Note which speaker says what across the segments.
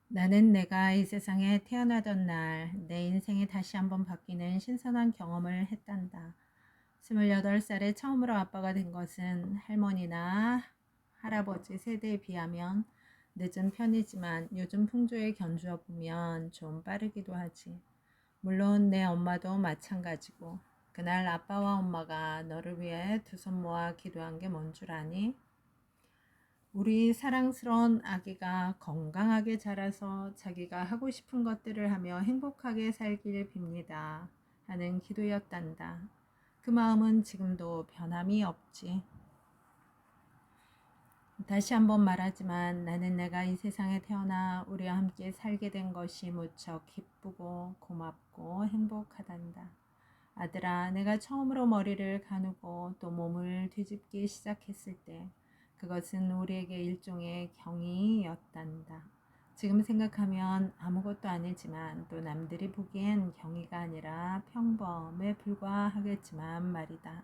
Speaker 1: 나는 내가 이 세상에 태어나던 날, 내 인생이 다시 한번 바뀌는 신선한 경험을 했단다. 28살에 처음으로 아빠가 된 것은 할머니나 할아버지 세대에 비하면 늦은 편이지만 요즘 풍조에 견주어 보면 좀 빠르기도 하지. 물론 내 엄마도 마찬가지고, 그날 아빠와 엄마가 너를 위해 두 손 모아 기도한 게 뭔 줄 아니? 우리 사랑스러운 아기가 건강하게 자라서 자기가 하고 싶은 것들을 하며 행복하게 살길 빕니다. 하는 기도였단다. 그 마음은 지금도 변함이 없지. 다시 한번 말하지만 나는 내가 이 세상에 태어나 우리와 함께 살게 된 것이 무척 기쁘고 고맙고 행복하단다. 아들아, 내가 처음으로 머리를 가누고 또 몸을 뒤집기 시작했을 때 그것은 우리에게 일종의 경이였단다. 지금 생각하면 아무것도 아니지만 또 남들이 보기엔 경이가 아니라 평범에 불과하겠지만 말이다.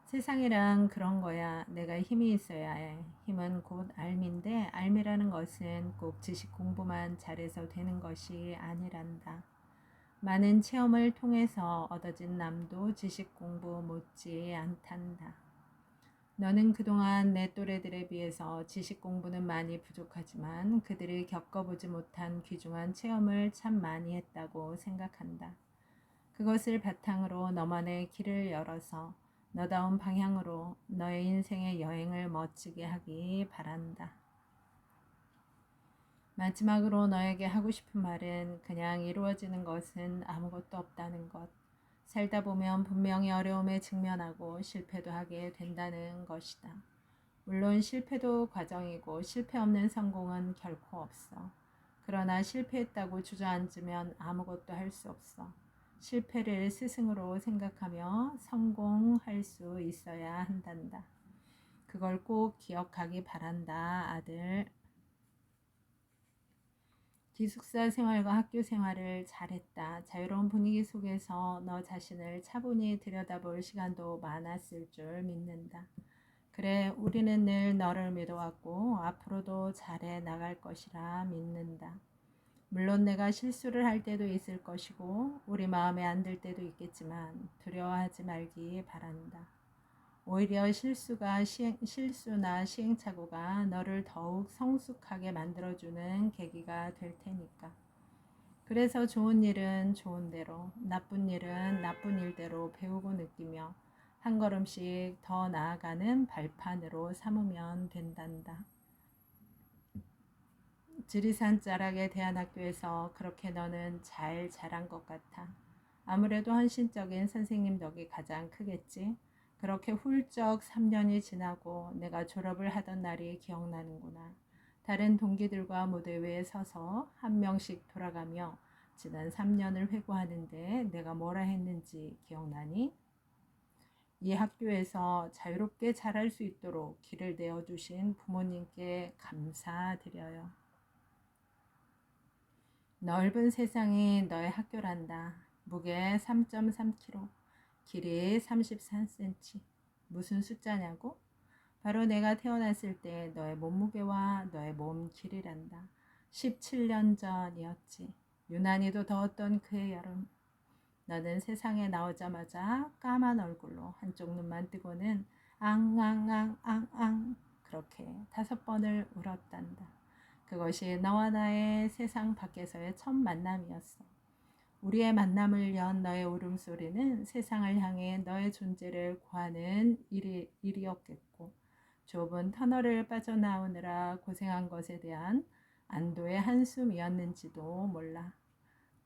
Speaker 1: 세상이란 그런 거야. 내가 힘이 있어야 해. 힘은 곧 알미인데 알미라는 것은 꼭 지식 공부만 잘해서 되는 것이 아니란다. 많은 체험을 통해서 얻어진 남도 지식 공부 못지 않단다. 너는 그동안 내 또래들에 비해서 지식 공부는 많이 부족하지만 그들이 겪어보지 못한 귀중한 체험을 참 많이 했다고 생각한다. 그것을 바탕으로 너만의 길을 열어서 너다운 방향으로 너의 인생의 여행을 멋지게 하기 바란다. 마지막으로 너에게 하고 싶은 말은 그냥 이루어지는 것은 아무것도 없다는 것. 살다 보면 분명히 어려움에 직면하고 실패도 하게 된다는 것이다. 물론 실패도 과정이고 실패 없는 성공은 결코 없어. 그러나 실패했다고 주저앉으면 아무것도 할 수 없어. 실패를 스승으로 생각하며 성공할 수 있어야 한단다. 그걸 꼭 기억하기 바란다, 아들. 기숙사 생활과 학교 생활을 잘했다. 자유로운 분위기 속에서 너 자신을 차분히 들여다볼 시간도 많았을 줄 믿는다. 그래, 우리는 늘 너를 믿어왔고 앞으로도 잘해 나갈 것이라 믿는다. 물론 내가 실수를 할 때도 있을 것이고 우리 마음에 안 들 때도 있겠지만 두려워하지 말기 바란다. 오히려 실수나 시행착오가 너를 더욱 성숙하게 만들어주는 계기가 될 테니까. 그래서 좋은 일은 좋은 대로, 나쁜 일은 나쁜 일대로 배우고 느끼며 한 걸음씩 더 나아가는 발판으로 삼으면 된단다. 지리산 자락의 대안학교에서 그렇게 너는 잘 자란 것 같아. 아무래도 헌신적인 선생님 덕이 가장 크겠지. 그렇게 훌쩍 3년이 지나고 내가 졸업을 하던 날이 기억나는구나. 다른 동기들과 무대 위에 서서 한 명씩 돌아가며 지난 3년을 회고하는데 내가 뭐라 했는지 기억나니? 이 학교에서 자유롭게 자랄 수 있도록 길을 내어주신 부모님께 감사드려요. 넓은 세상이 너의 학교란다. 무게 3.3kg, 길이 33cm. 무슨 숫자냐고? 바로 내가 태어났을 때 너의 몸무게와 너의 몸 길이란다. 17년 전이었지. 유난히도 더웠던 그해 여름. 너는 세상에 나오자마자 까만 얼굴로 한쪽 눈만 뜨고는 앙앙앙앙앙 그렇게 5번을 울었단다. 그것이 너와 나의 세상 밖에서의 첫 만남이었어. 우리의 만남을 연 너의 울음소리는 세상을 향해 너의 존재를 구하는 일이었겠고 좁은 터널을 빠져나오느라 고생한 것에 대한 안도의 한숨이었는지도 몰라.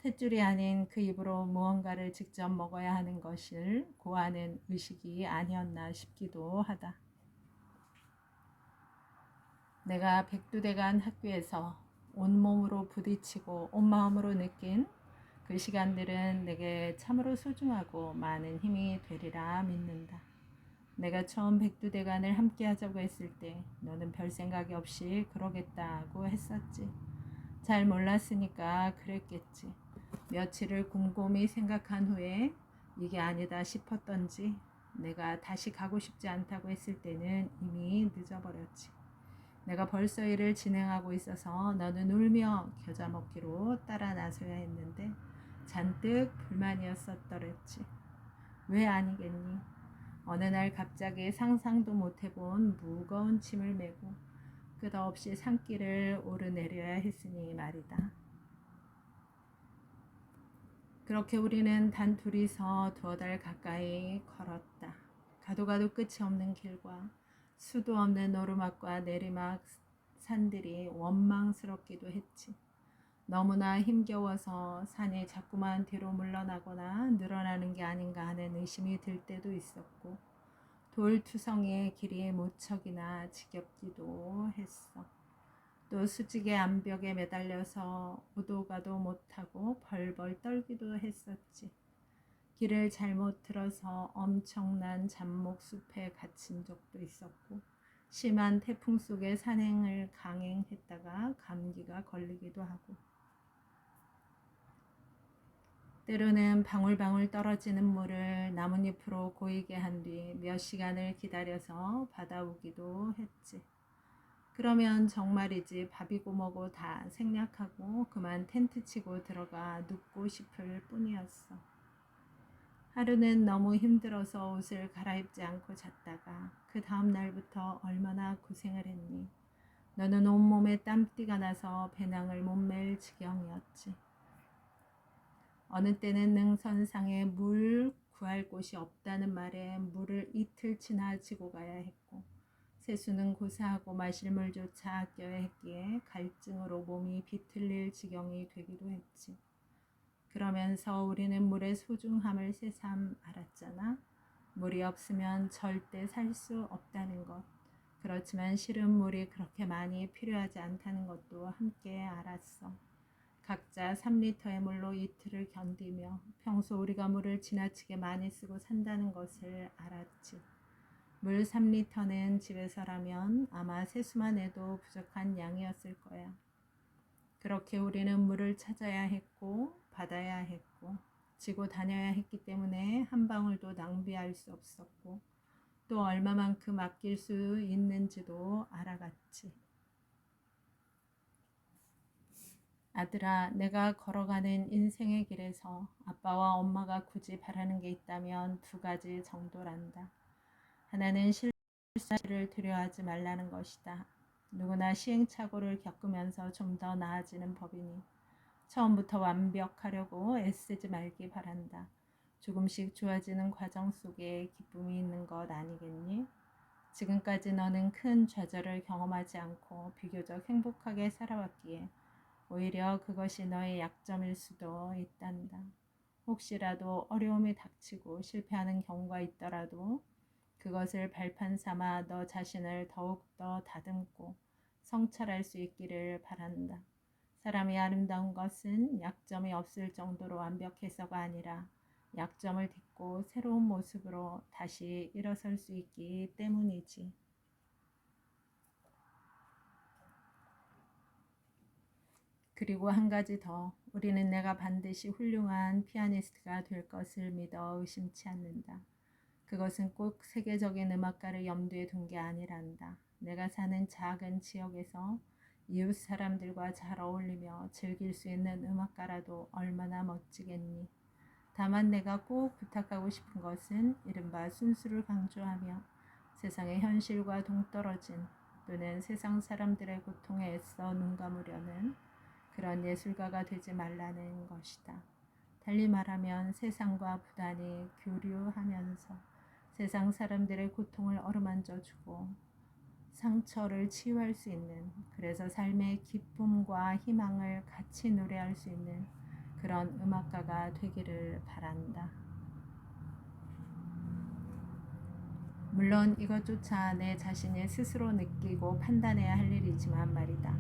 Speaker 1: 탯줄이 아닌 그 입으로 무언가를 직접 먹어야 하는 것을 고하는 의식이 아니었나 싶기도 하다. 내가 백두대간 학교에서 온몸으로 부딪히고 온마음으로 느낀 그 시간들은 내게 참으로 소중하고 많은 힘이 되리라 믿는다. 내가 처음 백두대간을 함께 하자고 했을 때 너는 별 생각이 없이 그러겠다고 했었지. 잘 몰랐으니까 그랬겠지. 며칠을 곰곰이 생각한 후에 이게 아니다 싶었던지 내가 다시 가고 싶지 않다고 했을 때는 이미 늦어버렸지. 내가 벌써 일을 진행하고 있어서 너는 울며 겨자 먹기로 따라 나서야 했는데 잔뜩 불만이었었더랬지. 왜 아니겠니? 어느 날 갑자기 상상도 못해본 무거운 짐을 메고 끝없이 산길을 오르내려야 했으니 말이다. 그렇게 우리는 단 둘이서 2달 가까이 걸었다. 가도 가도 끝이 없는 길과 수도 없는 오르막과 내리막 산들이 원망스럽기도 했지. 너무나 힘겨워서 산이 자꾸만 뒤로 물러나거나 늘어나는 게 아닌가 하는 의심이 들 때도 있었고 돌투성이의 길이 무척이나 지겹기도 했어. 또 수직의 암벽에 매달려서 오도 가도 못하고 벌벌 떨기도 했었지. 길을 잘못 들어서 엄청난 잡목숲에 갇힌 적도 있었고 심한 태풍 속에 산행을 강행했다가 감기가 걸리기도 하고 때로는 방울방울 떨어지는 물을 나뭇잎으로 고이게 한 뒤 몇 시간을 기다려서 받아오기도 했지. 그러면 정말이지 밥이고 뭐고 다 생략하고 그만 텐트 치고 들어가 눕고 싶을 뿐이었어. 하루는 너무 힘들어서 옷을 갈아입지 않고 잤다가 그 다음 날부터 얼마나 고생을 했니. 너는 온몸에 땀띠가 나서 배낭을 못 맬 지경이었지. 어느 때는 능선상에 물 구할 곳이 없다는 말에 물을 이틀치나 지고 가야 했고 세수는 고사하고 마실 물조차 아껴야 했기에 갈증으로 몸이 비틀릴 지경이 되기도 했지. 그러면서 우리는 물의 소중함을 새삼 알았잖아. 물이 없으면 절대 살 수 없다는 것. 그렇지만 실은 물이 그렇게 많이 필요하지 않다는 것도 함께 알았어. 각자 3리터의 물로 이틀을 견디며 평소 우리가 물을 지나치게 많이 쓰고 산다는 것을 알았지. 물 3리터는 집에서라면 아마 세수만 해도 부족한 양이었을 거야. 그렇게 우리는 물을 찾아야 했고 받아야 했고 지고 다녀야 했기 때문에 한 방울도 낭비할 수 없었고 또 얼마만큼 아낄 수 있는지도 알아갔지. 아들아, 내가 걸어가는 인생의 길에서 아빠와 엄마가 굳이 바라는 게 있다면 2가지 정도란다. 하나는 실수를 두려워하지 말라는 것이다. 누구나 시행착오를 겪으면서 좀 더 나아지는 법이니 처음부터 완벽하려고 애쓰지 말기 바란다. 조금씩 좋아지는 과정 속에 기쁨이 있는 것 아니겠니? 지금까지 너는 큰 좌절을 경험하지 않고 비교적 행복하게 살아왔기에 오히려 그것이 너의 약점일 수도 있단다. 혹시라도 어려움이 닥치고 실패하는 경우가 있더라도 그것을 발판 삼아 너 자신을 더욱더 다듬고 성찰할 수 있기를 바란다. 사람이 아름다운 것은 약점이 없을 정도로 완벽해서가 아니라 약점을 딛고 새로운 모습으로 다시 일어설 수 있기 때문이지. 그리고 한 가지 더, 우리는 내가 반드시 훌륭한 피아니스트가 될 것을 믿어 의심치 않는다. 그것은 꼭 세계적인 음악가를 염두에 둔 게 아니란다. 내가 사는 작은 지역에서 이웃 사람들과 잘 어울리며 즐길 수 있는 음악가라도 얼마나 멋지겠니. 다만 내가 꼭 부탁하고 싶은 것은 이른바 순수를 강조하며 세상의 현실과 동떨어진 또는 세상 사람들의 고통에 애써 눈 감으려는 그런 예술가가 되지 말라는 것이다. 달리 말하면 세상과 부단히 교류하면서 세상 사람들의 고통을 어루만져주고 상처를 치유할 수 있는, 그래서 삶의 기쁨과 희망을 같이 노래할 수 있는 그런 음악가가 되기를 바란다. 물론 이것조차 내 자신이 스스로 느끼고 판단해야 할 일이지만 말이다.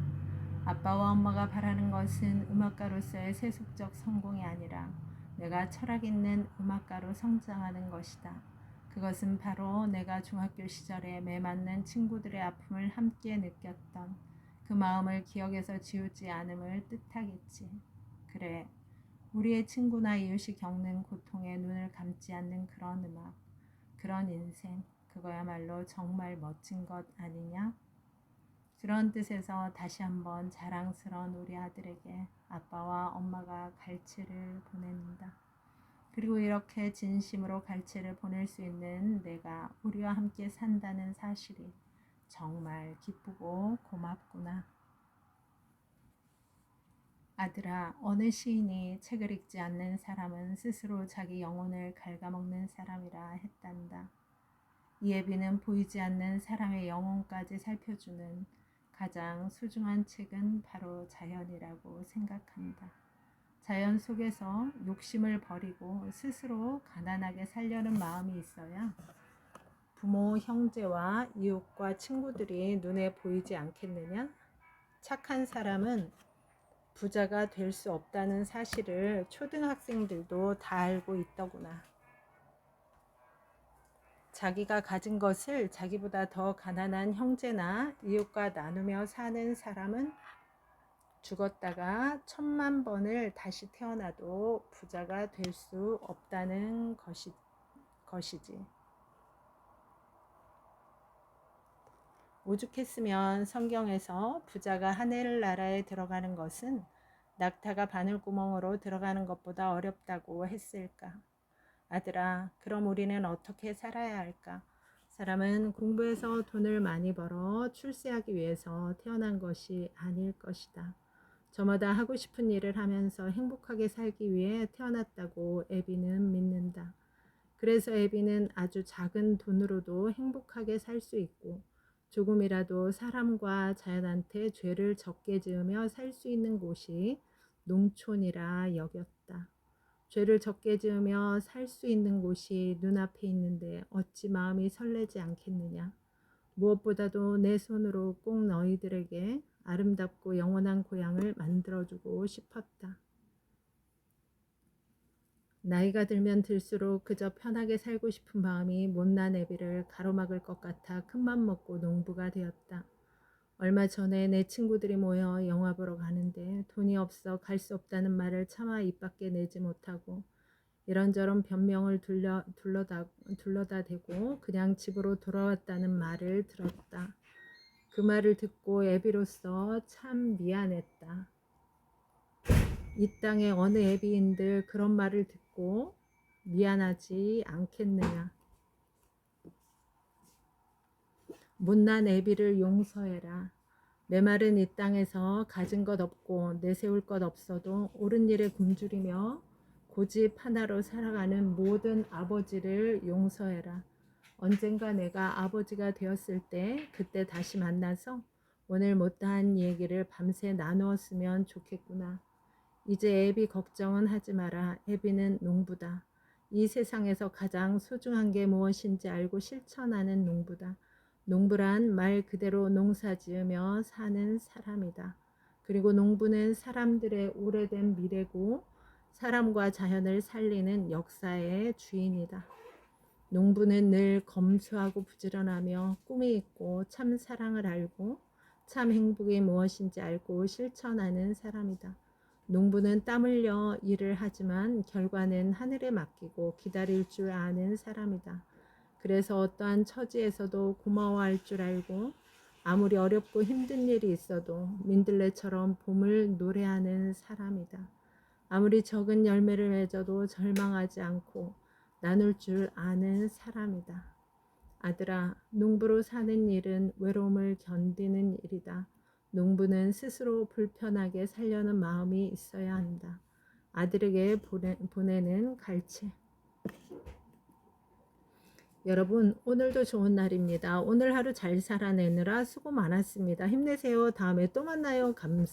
Speaker 1: 아빠와 엄마가 바라는 것은 음악가로서의 세속적 성공이 아니라 내가 철학 있는 음악가로 성장하는 것이다. 그것은 바로 내가 중학교 시절에 매맞는 친구들의 아픔을 함께 느꼈던 그 마음을 기억에서 지우지 않음을 뜻하겠지. 그래, 우리의 친구나 이웃이 겪는 고통에 눈을 감지 않는 그런 음악, 그런 인생, 그거야말로 정말 멋진 것 아니냐? 그런 뜻에서 다시 한번 자랑스러운 우리 아들에게 아빠와 엄마가 갈채를 보냅니다. 그리고 이렇게 진심으로 갈채를 보낼 수 있는 내가 우리와 함께 산다는 사실이 정말 기쁘고 고맙구나. 아들아, 어느 시인이 책을 읽지 않는 사람은 스스로 자기 영혼을 갉아먹는 사람이라 했단다. 이 예비는 보이지 않는 사람의 영혼까지 살펴주는 가장 소중한 책은 바로 자연이라고 생각한다. 자연 속에서 욕심을 버리고 스스로 가난하게 살려는 마음이 있어야 부모, 형제와 이웃과 친구들이 눈에 보이지 않겠느냐? 착한 사람은 부자가 될 수 없다는 사실을 초등학생들도 다 알고 있더구나. 자기가 가진 것을 자기보다 더 가난한 형제나 이웃과 나누며 사는 사람은 죽었다가 1000만 번을 다시 태어나도 부자가 될 수 없다는 것이지. 오죽했으면 성경에서 부자가 하늘나라에 들어가는 것은 낙타가 바늘구멍으로 들어가는 것보다 어렵다고 했을까? 아들아, 그럼 우리는 어떻게 살아야 할까? 사람은 공부해서 돈을 많이 벌어 출세하기 위해서 태어난 것이 아닐 것이다. 저마다 하고 싶은 일을 하면서 행복하게 살기 위해 태어났다고 에비는 믿는다. 그래서 에비는 아주 작은 돈으로도 행복하게 살 수 있고 조금이라도 사람과 자연한테 죄를 적게 지으며 살 수 있는 곳이 농촌이라 여겼다. 죄를 적게 지으며 살 수 있는 곳이 눈앞에 있는데 어찌 마음이 설레지 않겠느냐. 무엇보다도 내 손으로 꼭 너희들에게 아름답고 영원한 고향을 만들어주고 싶었다. 나이가 들면 들수록 그저 편하게 살고 싶은 마음이 못난 애비를 가로막을 것 같아 큰맘 먹고 농부가 되었다. 얼마 전에 내 친구들이 모여 영화 보러 가는데 돈이 없어 갈 수 없다는 말을 차마 입 밖에 내지 못하고 이런저런 변명을 둘러다 대고 그냥 집으로 돌아왔다는 말을 들었다. 그 말을 듣고 애비로서 참 미안했다. 이 땅의 어느 애비인들 그런 말을 듣고 미안하지 않겠느냐. 못난 애비를 용서해라. 메마른 이 땅에서 가진 것 없고 내세울 것 없어도 옳은 일에 굶주리며 고집 하나로 살아가는 모든 아버지를 용서해라. 언젠가 내가 아버지가 되었을 때 그때 다시 만나서 오늘 못다한 얘기를 밤새 나누었으면 좋겠구나. 이제 애비 걱정은 하지 마라. 애비는 농부다. 이 세상에서 가장 소중한 게 무엇인지 알고 실천하는 농부다. 농부란 말 그대로 농사 지으며 사는 사람이다. 그리고 농부는 사람들의 오래된 미래고 사람과 자연을 살리는 역사의 주인이다. 농부는 늘 검소하고 부지런하며 꿈이 있고 참 사랑을 알고 참 행복이 무엇인지 알고 실천하는 사람이다. 농부는 땀 흘려 일을 하지만 결과는 하늘에 맡기고 기다릴 줄 아는 사람이다. 그래서 어떠한 처지에서도 고마워할 줄 알고 아무리 어렵고 힘든 일이 있어도 민들레처럼 봄을 노래하는 사람이다. 아무리 적은 열매를 맺어도 절망하지 않고 나눌 줄 아는 사람이다. 아들아, 농부로 사는 일은 외로움을 견디는 일이다. 농부는 스스로 불편하게 살려는 마음이 있어야 한다. 아들에게 보내는 갈채. 여러분, 오늘도 좋은 날입니다. 오늘 하루 잘 살아내느라 수고 많았습니다. 힘내세요. 다음에 또 만나요. 감사합니다.